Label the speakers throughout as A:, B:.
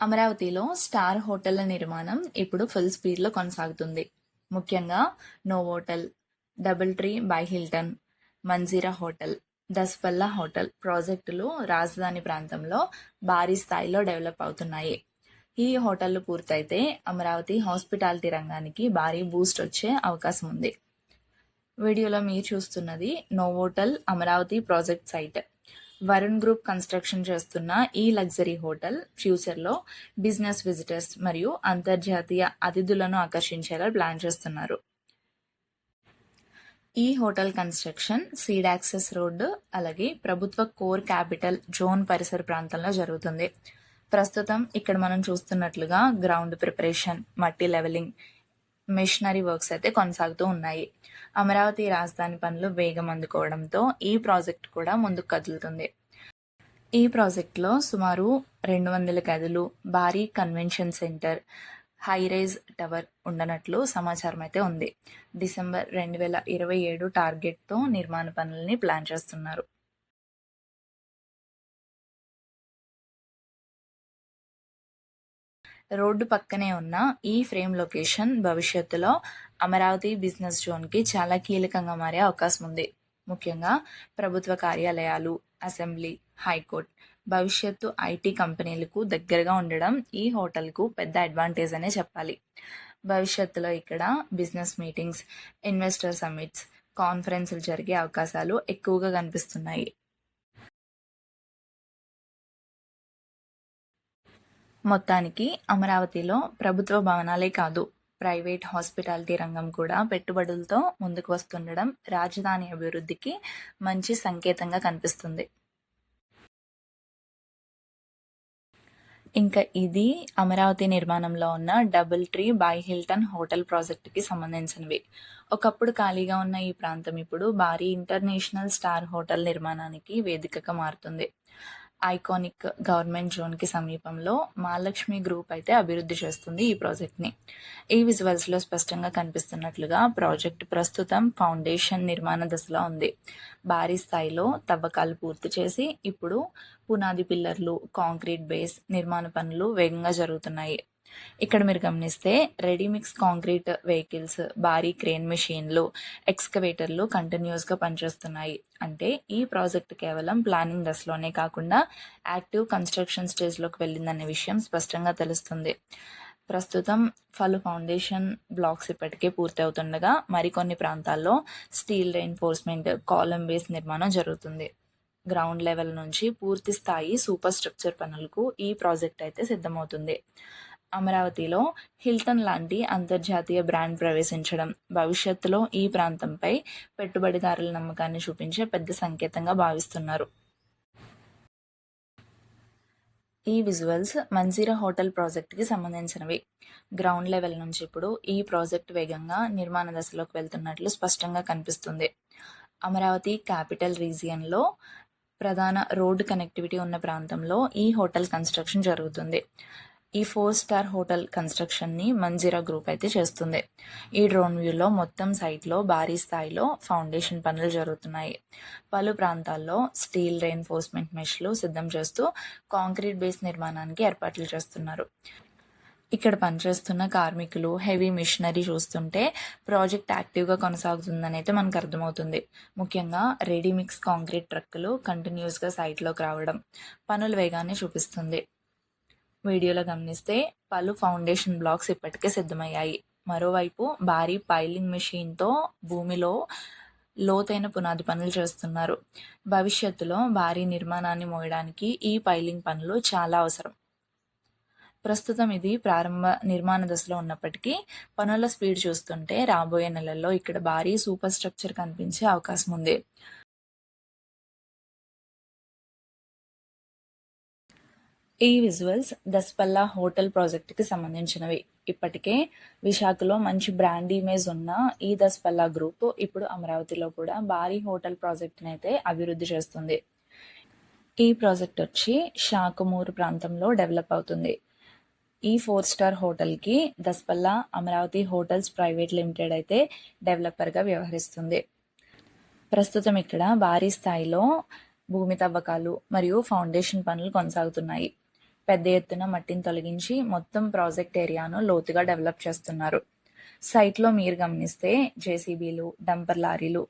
A: అమరావతిలో స్టార్ హోటళ్ల నిర్మాణం ఇప్పుడు ఫుల్ స్పీడ్లో కొనసాగుతుంది. ముఖ్యంగా Novotel, Double Tree by Hilton, Manjeera hotel, Daspalla hotel ప్రాజెక్టులు రాజధాని ప్రాంతంలో భారీ స్థాయిలో డెవలప్ అవుతున్నాయి. ఈ హోటళ్లు పూర్తయితే అమరావతి హాస్పిటాలిటీ రంగానికి భారీ బూస్ట్ వచ్చే అవకాశం ఉంది. వీడియోలో మీరు చూస్తున్నది Novotel Amaravati project site. Varun group construction చేస్తున్న ఈ లగ్జరీ హోటల్ ఫ్యూచర్లో బిజినెస్ విజిటర్స్ మరియు అంతర్జాతీయ అతిథులను ఆకర్షించేలా ప్లాన్ చేస్తున్నారు. ఈ hotel construction seed access road అలాగే ప్రభుత్వ కోర్ క్యాపిటల్ జోన్ పరిసర ప్రాంతంలో జరుగుతుంది. ప్రస్తుతం ఇక్కడ మనం చూస్తున్నట్లుగా గ్రౌండ్ ప్రిపరేషన్, మట్టి లెవెలింగ్, మిషనరీ వర్క్స్ అయితే కొనసాగుతూ ఉన్నాయి. అమరావతి రాజధాని పనులు వేగం అందుకోవడంతో ఈ ప్రాజెక్ట్ కూడా ముందుకు కదులుతుంది. ఈ ప్రాజెక్టులో సుమారు 200 గదులు, భారీ కన్వెన్షన్ సెంటర్, హైరైజ్ టవర్ ఉండనట్లు సమాచారం అయితే ఉంది. డిసెంబర్ 2027 టార్గెట్తో నిర్మాణ పనులని ప్లాన్ చేస్తున్నారు. రోడ్డు పక్కనే ఉన్న ఈ ఫ్రేమ్ లొకేషన్ భవిష్యత్తులో అమరావతి బిజినెస్ జోన్కి చాలా కీలకంగా మారే అవకాశం ఉంది. ముఖ్యంగా ప్రభుత్వ కార్యాలయాలు, అసెంబ్లీ, హైకోర్టు, భవిష్యత్తు ఐటీ కంపెనీలకు దగ్గరగా ఉండడం ఈ హోటల్కు పెద్ద అడ్వాంటేజ్ అనే చెప్పాలి. భవిష్యత్తులో ఇక్కడ బిజినెస్ మీటింగ్స్, ఇన్వెస్టర్ సమ్మిట్స్, కాన్ఫరెన్సులు జరిగే అవకాశాలు ఎక్కువగా కనిపిస్తున్నాయి. మొత్తానికి అమరావతిలో ప్రభుత్వ భవనాలే కాదు, ప్రైవేట్ హాస్పిటాలిటీ రంగం కూడా పెట్టుబడులతో ముందుకు వస్తుండడం రాజధాని అభివృద్ధికి మంచి సంకేతంగా కనిపిస్తుంది. ఇంకా ఇది అమరావతి నిర్మాణంలో ఉన్న double Tree by Hilton hotel ప్రాజెక్టుకి సంబంధించినవి. ఒకప్పుడు ఖాళీగా ఉన్న ఈ ప్రాంతం ఇప్పుడు భారీ ఇంటర్నేషనల్ స్టార్ హోటల్ నిర్మాణానికి వేదికగా మారుతుంది. ఐకానిక్ గవర్నమెంట్ జోన్కి సమీపంలో మహాలక్ష్మి గ్రూప్ అయితే అభివృద్ధి చేస్తుంది ఈ ప్రాజెక్ట్ని. ఈ విజువల్స్లో స్పష్టంగా కనిపిస్తున్నట్లుగా ప్రాజెక్ట్ ప్రస్తుతం ఫౌండేషన్ నిర్మాణ దశలో ఉంది. భారీ స్థాయిలో తవ్వకాలు పూర్తి చేసి ఇప్పుడు పునాది పిల్లర్లు, కాంక్రీట్ బేస్ నిర్మాణ పనులు వేగంగా జరుగుతున్నాయి. ఇక్కడ మీరు గమనిస్తే రెడీమిక్స్ కాంక్రీట్ వెహికల్స్, భారీ క్రేన్ మెషిన్లు, ఎక్స్కవేటర్లు కంటిన్యూస్గా పనిచేస్తున్నాయి. అంటే ఈ ప్రాజెక్ట్ కేవలం ప్లానింగ్ దశలోనే కాకుండా యాక్టివ్ కన్స్ట్రక్షన్ స్టేజ్లోకి వెళ్ళిందనే విషయం స్పష్టంగా తెలుస్తుంది. ప్రస్తుతం పలు ఫౌండేషన్ బ్లాక్స్ ఇప్పటికే పూర్తి అవుతుండగా మరికొన్ని ప్రాంతాల్లో స్టీల్ రెయిన్ఫోర్స్మెంట్, కాలమ్ బేస్ నిర్మాణం జరుగుతుంది. గ్రౌండ్ లెవెల్ నుంచి పూర్తి స్థాయి సూపర్ స్ట్రక్చర్ పనులకు ఈ ప్రాజెక్ట్ అయితే సిద్ధమవుతుంది. అమరావతిలో హిల్టన్ లాంటి అంతర్జాతీయ బ్రాండ్ ప్రవేశించడం భవిష్యత్తులో ఈ ప్రాంతంపై పెట్టుబడిదారుల నమ్మకాన్ని చూపించే పెద్ద సంకేతంగా భావిస్తున్నారు. ఈ విజువల్స్ మంజీరా హోటల్ ప్రాజెక్ట్కి సంబంధించినవి. గ్రౌండ్ లెవెల్ నుంచి ఇప్పుడు ఈ ప్రాజెక్ట్ వేగంగా నిర్మాణ దశలోకి వెళ్తున్నట్లు స్పష్టంగా కనిపిస్తుంది. అమరావతి క్యాపిటల్ రీజియన్లో ప్రధాన రోడ్డు కనెక్టివిటీ ఉన్న ప్రాంతంలో ఈ హోటల్ కన్స్ట్రక్షన్ జరుగుతుంది. ఈ 4 స్టార్ హోటల్ కన్స్ట్రక్షన్ని మంజీరా గ్రూప్ అయితే చేస్తుంది. ఈ డ్రోన్ వ్యూలో మొత్తం సైట్లో భారీ స్థాయిలో ఫౌండేషన్ పనులు జరుగుతున్నాయి. పలు ప్రాంతాల్లో స్టీల్ రెయిన్ఫోర్స్మెంట్ మెష్లు సిద్ధం చేస్తూ కాంక్రీట్ బేస్ నిర్మాణానికి ఏర్పాట్లు చేస్తున్నారు. ఇక్కడ పనిచేస్తున్న కార్మికులు, హెవీ మిషనరీ చూస్తుంటే ప్రాజెక్ట్ యాక్టివ్గా కొనసాగుతుందని అయితే మనకు అర్థమవుతుంది. ముఖ్యంగా రెడీమిక్స్ కాంక్రీట్ ట్రక్కులు కంటిన్యూస్గా సైట్లోకి రావడం పనుల వేగాన్ని చూపిస్తుంది. వీడియోలో గమనిస్తే పలు ఫౌండేషన్ బ్లాక్స్ ఇప్పటికే సిద్ధమయ్యాయి. మరోవైపు భారీ పైలింగ్ మెషిన్తో భూమిలో లోతైన పునాది పనులు చేస్తున్నారు. భవిష్యత్తులో భారీ నిర్మాణాన్ని మోయడానికి ఈ పైలింగ్ పనులు చాలా అవసరం. ప్రస్తుతం ఇది ప్రారంభ నిర్మాణ దశలో ఉన్నప్పటికీ పనుల స్పీడ్ చూస్తుంటే రాబోయే నెలల్లో ఇక్కడ భారీ సూపర్ స్ట్రక్చర్ కనిపించే అవకాశం ఉంది. ఈ విజువల్స్ దస్పల్లా హోటల్ ప్రాజెక్టుకి సంబంధించినవి. ఇప్పటికే విశాఖలో మంచి బ్రాండ్ ఇమేజ్ ఉన్న ఈ దస్పల్లా గ్రూప్ ఇప్పుడు అమరావతిలో కూడా భారీ హోటల్ ప్రాజెక్ట్ని అయితే అభివృద్ధి చేస్తుంది. ఈ ప్రాజెక్ట్ వచ్చి షాకుమూరు ప్రాంతంలో డెవలప్ అవుతుంది. ఈ 4 స్టార్ హోటల్కి Daspalla Amaravati hotels private limited అయితే డెవలపర్గా వ్యవహరిస్తుంది. ప్రస్తుతం ఇక్కడ భారీ స్థాయిలో భూమి తవ్వకాలు మరియు ఫౌండేషన్ పనులు కొనసాగుతున్నాయి. పెద్ద ఎత్తున మట్టిని తొలగించి మొత్తం ప్రాజెక్ట్ ఏరియాను లోతుగా డెవలప్ చేస్తున్నారు. సైట్లో మీరు గమనిస్తే జేసీబీలు, డంపర్ లారీలు,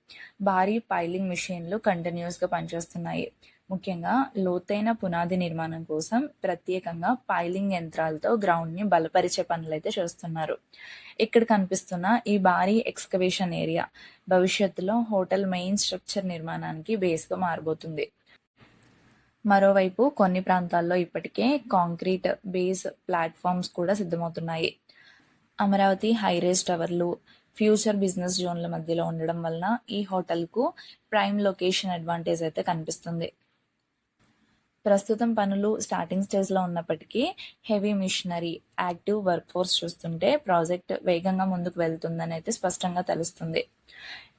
A: భారీ పైలింగ్ మిషన్లు కంటిన్యూస్గా పనిచేస్తున్నాయి. ముఖ్యంగా లోతైన పునాది నిర్మాణం కోసం ప్రత్యేకంగా పైలింగ్ యంత్రాలతో గ్రౌండ్ని బలపరిచే పనులైతే చేస్తున్నారు. ఇక్కడ కనిపిస్తున్న ఈ భారీ ఎక్స్కవేషన్ ఏరియా భవిష్యత్తులో హోటల్ మెయిన్ స్ట్రక్చర్ నిర్మాణానికి బేస్గా మారబోతుంది. మరోవైపు కొన్ని ప్రాంతాల్లో ఇప్పటికే కాంక్రీట్ బేస్ ప్లాట్ఫామ్స్ కూడా సిద్ధమవుతున్నాయి. అమరావతి హైరేజ్ టవర్లు ఫ్యూచర్ బిజినెస్ జోన్ల మధ్యలో ఉండడం వలన ఈ హోటల్కు ప్రైమ్ లొకేషన్ అడ్వాంటేజ్ అయితే కనిపిస్తుంది. ప్రస్తుతం పనులు స్టార్టింగ్ స్టేజ్లో ఉన్నప్పటికీ heavy machinery, active work force చూస్తుంటే ప్రాజెక్ట్ వేగంగా ముందుకు వెళ్తుందని అయితే స్పష్టంగా తెలుస్తుంది.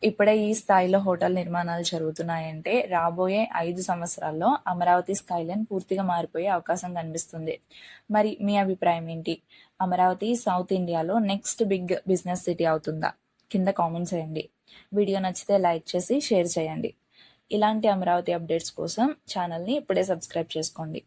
A: ఇప్పుడే ఈ స్థాయిలో హోటల్ నిర్మాణాలు జరుగుతున్నాయంటే రాబోయే 5 సంవత్సరాల్లో అమరావతి స్కైలైన్ పూర్తిగా మారిపోయే అవకాశం కనిపిస్తుంది. మరి మీ అభిప్రాయం ఏంటి? అమరావతి సౌత్ ఇండియాలో నెక్స్ట్ బిగ్ బిజినెస్ సిటీ అవుతుందా? కింద కామెంట్ చేయండి. వీడియో నచ్చితే లైక్ చేసి షేర్ చేయండి. ఇలాంటి అమరావతి అప్డేట్స్ కోసం ఛానల్ని ఇప్పుడే సబ్స్క్రైబ్ చేసుకోండి.